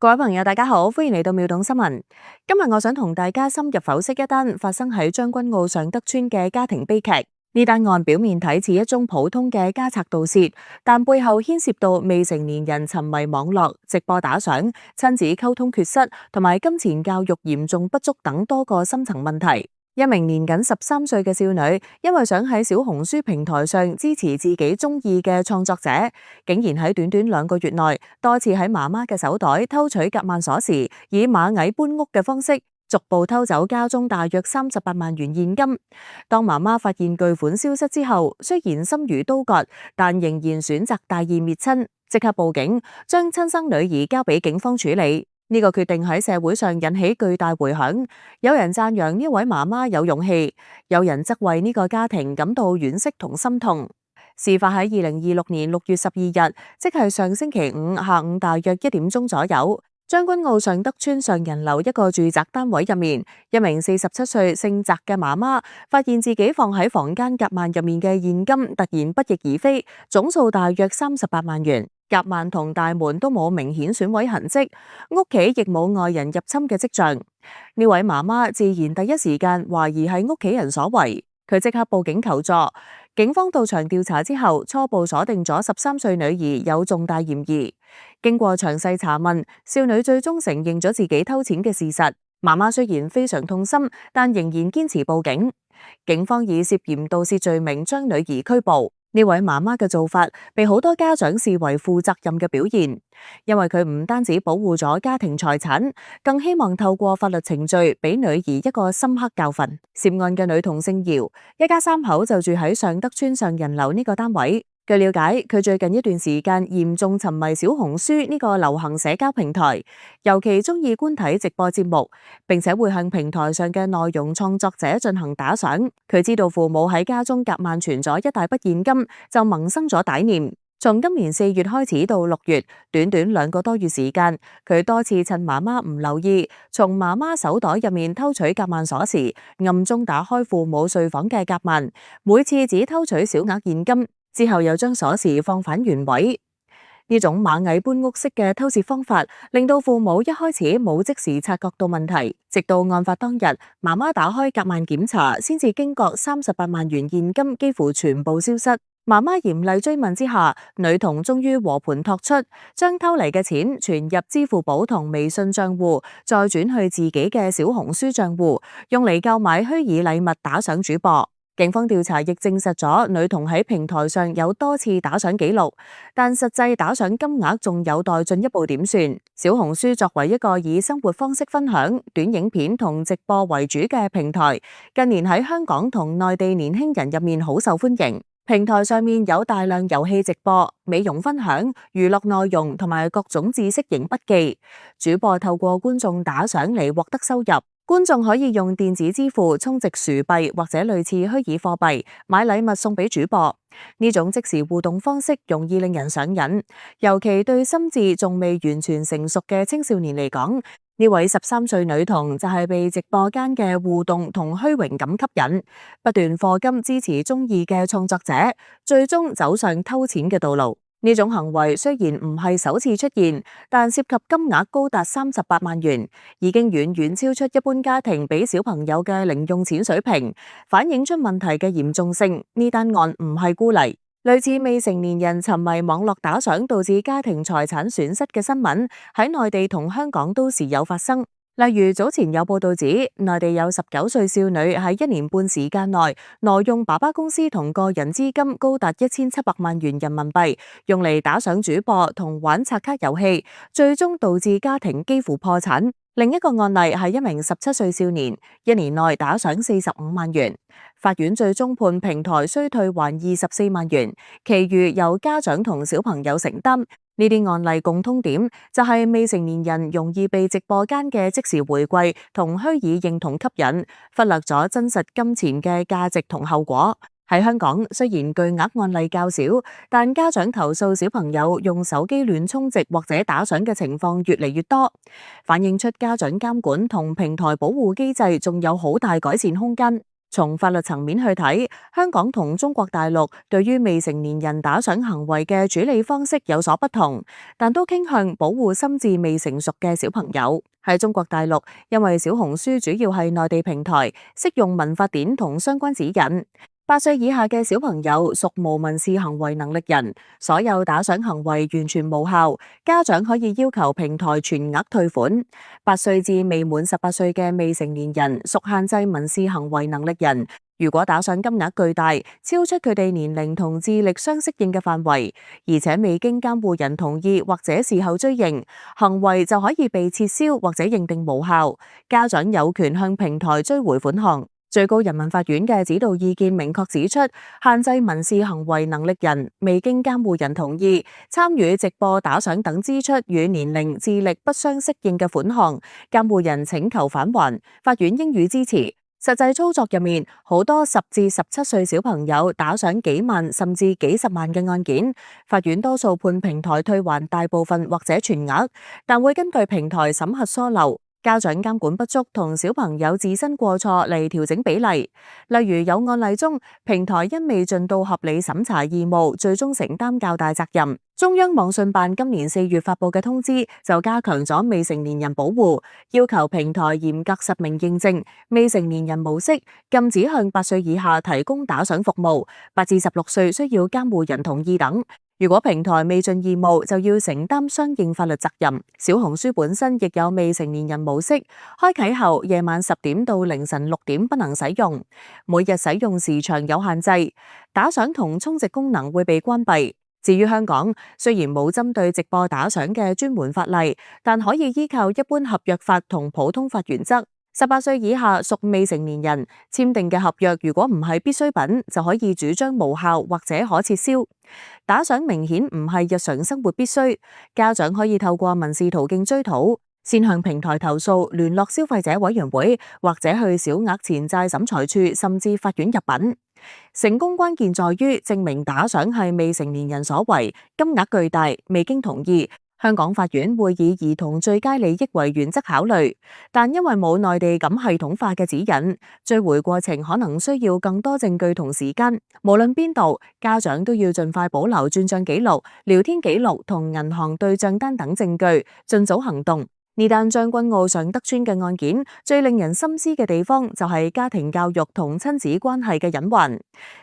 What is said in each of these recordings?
各位朋友，大家好，歡迎嚟到妙懂新聞。今日我想同大家深入剖析一單發生喺將軍澳尚德邨嘅家庭悲劇。呢單案表面睇似一宗普通嘅家賊盜竊，但背後牽涉到未成年人沉迷網絡、直播打賞、親子溝通缺失同埋金錢教育嚴重不足等多個深層問題。一名年僅13歲嘅少女，因為想喺小紅書平台上支持自己中意嘅創作者，竟然喺短短2個月內，多次喺媽媽嘅手袋偷取夾萬鎖匙，以螞蟻搬屋嘅方式，逐步偷走家中大約38萬元現金。當媽媽發現巨款消失之後，雖然心如刀割，但仍然選擇大義滅親，即刻報警，將親生女兒交俾警方處理。呢個決定喺社會上引起巨大迴響，有人讚揚呢位媽媽有勇氣，有人則為呢個家庭感到惋惜同心痛。事發喺2026年6月12日，即係上星期五下午大約1點鐘左右，將軍澳尚德邨上人樓一個住宅單位入面，一名47歲姓翟嘅媽媽發現自己放喺房間夾萬入面嘅現金突然不翼而飛，總數大約38萬元。夾萬同大門都冇明顯損毀痕跡，屋企亦冇外人入侵嘅跡象。呢位媽媽自然第一時間懷疑係屋企人所為，佢即刻報警求助。警方到場調查之後，初步鎖定咗13歲女兒有重大嫌疑。經過詳細查問，少女最終承認咗自己偷錢嘅事實。媽媽雖然非常痛心，但仍然堅持報警。警方以涉嫌盜竊罪名將女兒拘捕。呢位媽媽嘅做法被好多家長視為負責任嘅表現，因為佢唔單止保護咗家庭財產，更希望透過法律程序俾女兒一個深刻教訓。涉案嘅女童姓姚，一家3口就住喺尚德邨上人樓呢個單位。據了解，佢最近一段時間嚴重沉迷小紅書呢個流行社交平台，尤其中意觀睇直播節目，並且會向平台上嘅內容創作者進行打賞。佢知道父母喺家中夾萬存咗一大筆現金，就萌生咗歹念。從今年4月開始到6月，短短2個多月時間，佢多次趁媽媽唔留意，從媽媽手袋入面偷取夾萬鎖匙，暗中打開父母睡房嘅夾萬，每次只偷取小額現金。之後又將鎖匙放返原位。呢種螞蟻搬屋式嘅偷竊方法，令到父母一開始冇即時察覺到問題，直到案發當日，媽媽打開夾萬檢查，先至驚覺38萬元現金幾乎全部消失。媽媽嚴厲追問之下，女童終於和盤托出，將偷嚟嘅錢存入支付寶同微信賬戶，再轉去自己嘅小紅書賬戶，用嚟購買虛擬禮物打賞主播。警方調查亦證實咗女童喺平台上有多次打賞記錄，但實際打賞金額仲有待進一步點算。小紅書作為一個以生活方式分享、短影片同直播為主嘅平台，近年喺香港同內地年輕人入面好受歡迎。平台上面有大量遊戲直播、美容分享、娛樂內容同埋各種知識型筆記。主播透過觀眾打賞嚟獲得收入。觀眾可以用電子支付充值薯幣或者類似虛擬貨幣買禮物送俾主播。呢種即時互動方式容易令人上癮，尤其對心智仲未完全成熟嘅青少年嚟講，呢位13歲女童就係被直播間嘅互動同虛榮感吸引，不斷課金支持中意嘅創作者，最終走上偷錢嘅道路。呢種行為雖然唔係首次出現，但涉及金額高達38萬元，已經遠遠超出一般家庭俾小朋友嘅零用錢水平，反映出問題嘅嚴重性。呢單案唔係孤例，類似未成年人沉迷網絡打賞導致家庭財產損失嘅新聞，喺內地同香港都時有發生。例如早前有報道指，內地有19歲少女喺1年半時間內挪用爸爸公司同個人資金高達1700萬元人民幣，用嚟打賞主播同玩刷卡遊戲，最終導致家庭幾乎破產。另一個案例係一名17歲少年，1年內打賞45萬元，法院最終判平台需退還24萬元，其餘由家長同小朋友承擔。呢啲案例共通點就係未成年人容易被直播間嘅即時回饋同虛擬認同吸引，忽略咗真實金錢嘅價值同後果。喺香港，雖然巨額案例較少，但家長投訴小朋友用手機亂充值或者打賞嘅情況越嚟越多，反映出家長監管同平台保護機制仲有好大改善空間。從法律層面去睇，香港同中國大陸對於未成年人打賞行為嘅處理方式有所不同，但都傾向保護心智未成熟嘅小朋友。喺中國大陸，因為小紅書主要係內地平台，適用民法典同相關指引。8歲以下嘅小朋友屬無民事行為能力人，所有打賞行為完全無效，家長可以要求平台全額退款。8歲至未滿18歲嘅未成年人屬限制民事行為能力人，如果打賞金額巨大，超出佢哋年齡同智力相適應嘅範圍，而且未經監護人同意或者事後追認，行為就可以被撤銷或者認定無效，家長有權向平台追回款項。最高人民法院嘅指導意見明確指出，限制民事行為能力人未經監護人同意參與直播打賞等支出與年齡、智力不相適應嘅款項，監護人請求返還，法院應予支持。實際操作入面，好多10至17歲小朋友打賞幾萬甚至幾十萬嘅案件，法院多數判平台退還大部分或者全額，但會根據平台審核疏漏、家長監管不足同小朋友自身過錯嚟調整比例。例如有案例中，平台因未盡到合理審查義務，最終承擔較大責任。中央網信辦今年4月發布嘅通知就加強咗未成年人保護，要求平台嚴格實名認證未成年人模式，禁止向8歲以下提供打賞服務，8至16歲需要監護人同意等。如果平台未盡義務，就要承擔相應法律責任。小紅書本身亦有未成年人模式，開啟後夜晚10點到凌晨6點不能使用，每日使用時長有限制，打賞同充值功能會被關閉。至於香港，雖然冇針對直播打賞嘅專門法例，但可以依靠一般合約法同普通法原則。18歲以下屬未成年人簽訂嘅合約，如果唔係必需品，就可以主張無效或者可撤銷。打賞明顯唔係日常生活必須，家長可以透過民事途徑追討，先向平台投訴、聯絡消費者委員會或者去小額錢債審裁處，甚至法院入稟。成功關鍵在於證明打賞係未成年人所為，金額巨大，未經同意。香港法院會以兒童最佳利益為原則考慮，但因為冇內地咁系統化嘅指引，追回過程可能需要更多證據同時間。無論邊度，家長都要盡快保留轉賬記錄、聊天記錄同銀行對賬單等證據，盡早行動。呢單將軍澳尚德邨嘅案件，最令人深思嘅地方就係家庭教育同親子關係嘅隱患。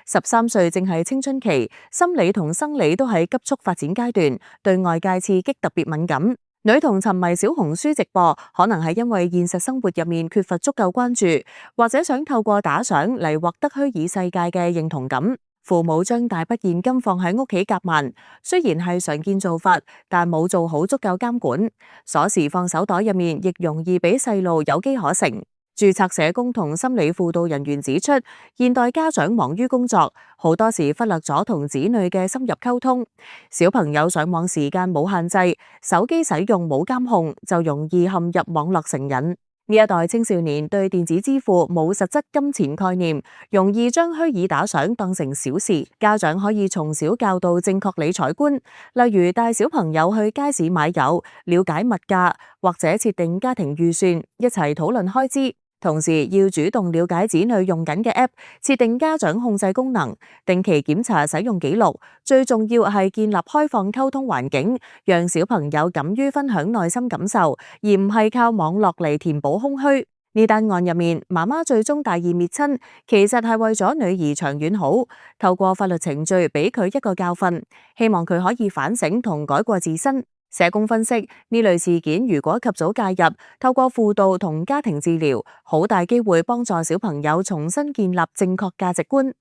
13歲正係青春期，心理同生理都喺急速發展階段，對外界刺激特別敏感。女童沉迷小紅書直播，可能係因為現實生活入面缺乏足夠關注，或者想透過打賞嚟獲得虛擬世界嘅認同感。父母將大筆現金放喺屋企夾萬，雖然係常見做法，但冇做好足夠監管。鎖匙放手袋入面，亦容易俾細路有機可乘。註冊社工同心理輔導人員指出，現代家長忙於工作，好多時忽略咗同子女嘅深入溝通。小朋友上網時間冇限制，手機使用冇監控，就容易陷入網絡成癮。呢一代青少年對電子支付冇實質金錢概念，容易將虛擬打賞當成小事。家長可以從小教導正確理財觀，例如帶小朋友去街市買油，了解物價，或者設定家庭預算，一齊討論開支。同時要主動了解子女用緊嘅 App， 設定家長控制功能，定期檢查使用記錄。最重要係建立開放溝通環境，讓小朋友敢於分享內心感受，而唔係靠網絡嚟填補空虛。呢單案入面，媽媽最終大義滅親，其實係為咗女兒長遠好，透過法律程序俾佢一個教訓，希望佢可以反省同改過自新。社工分析，呢類事件如果及早介入，透過輔導同家庭治療，好大機會幫助小朋友重新建立正確價值觀。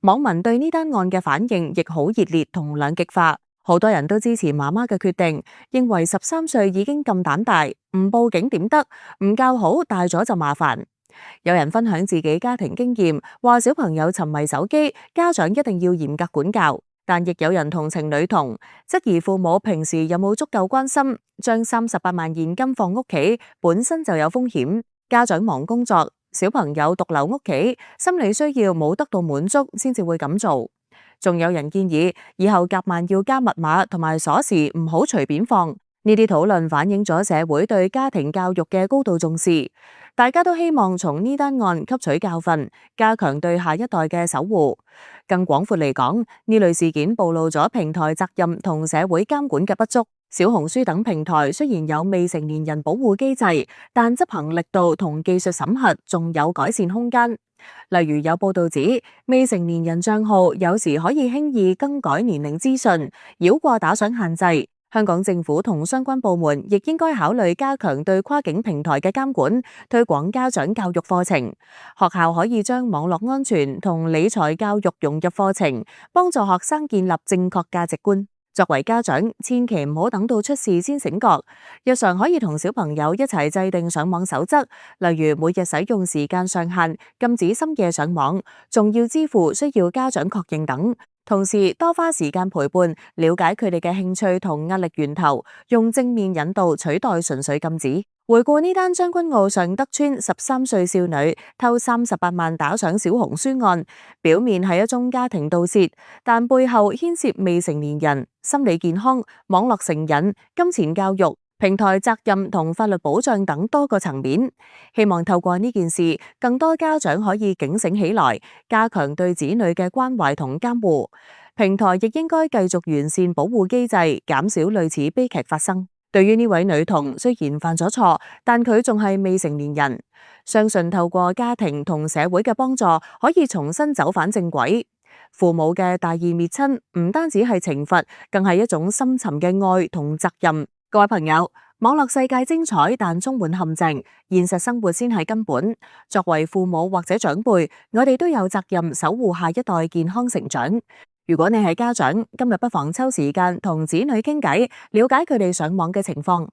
網民對呢單案嘅反應亦好熱烈同兩極化，好多人都支持媽媽嘅決定，認為13歲已經咁膽大，唔報警點得？唔教好，大咗就麻煩。有人分享自己家庭經驗，話小朋友沉迷手機，家長一定要嚴格管教。但亦有人同情女童，質疑父母平時有冇足夠關心，將38萬現金放屋企本身就有風險。家長忙工作，小朋友獨留屋企，心理需要冇得到滿足先至會咁做。仲有人建議以後夾萬要加密碼同埋鎖匙唔好隨便放，呢啲討論反映咗社會對家庭教育嘅高度重視，大家都希望從呢單案吸取教訓，加強對下一代嘅守護。更廣闊嚟講，呢類事件暴露咗平台責任同社會監管嘅不足。小紅書等平台雖然有未成年人保護機制，但執行力度同技術審核仲有改善空間。例如有報道指，未成年人賬號有時可以輕易更改年齡資訊，繞過打賞限制。香港政府同相關部門亦應該考慮加強對跨境平台嘅監管，推廣家長教育課程。學校可以將網絡安全同理財教育融入課程，幫助學生建立正確價值觀。作為家長，千祈唔好等到出事先醒覺，日常可以同小朋友一齊制定上網守則，例如每日使用時間上限、禁止深夜上網、重要支付需要家長確認等。同時多花時間陪伴，了解佢哋嘅興趣同壓力源頭，用正面引導取代純粹禁止。回顧呢單將軍澳尚德邨13歲少女偷38萬打賞小紅書案，表面係一宗家庭盜竊，但背後牽涉未成年人、心理健康、網絡成癮、金錢教育、平台責任同法律保障等多個層面。希望透過呢件事，更多家長可以警醒起來，加強對子女嘅關懷同監護。平台亦應該繼續完善保護機制，減少類似悲劇發生。對於呢位女童，雖然犯咗錯，但佢仲係未成年人，相信透過家庭同社會嘅幫助，可以重新走返正軌。父母嘅大義滅親，唔單止係懲罰，更係一種深沉嘅愛同責任。各位朋友，網絡世界精彩，但充滿陷阱，現實生活先係根本。作為父母或者長輩，我哋都有責任守護下一代健康成長。如果你係家長，今日不妨抽時間同子女傾偈，了解佢哋上網嘅情況。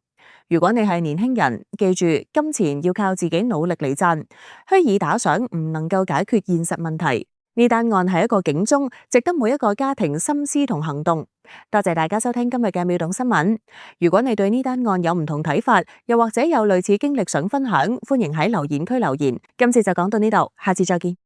如果你係年輕人，記住金錢要靠自己努力嚟賺，虛擬打賞唔能夠解決現實問題。呢單案係一個警鐘，值得每一個家庭深思同行動。多謝大家收聽今日嘅秒懂新聞。如果你對呢單案有唔同睇法，又或者有類似經歷想分享，歡迎喺留言區留言。今次就講到呢度，下次再見。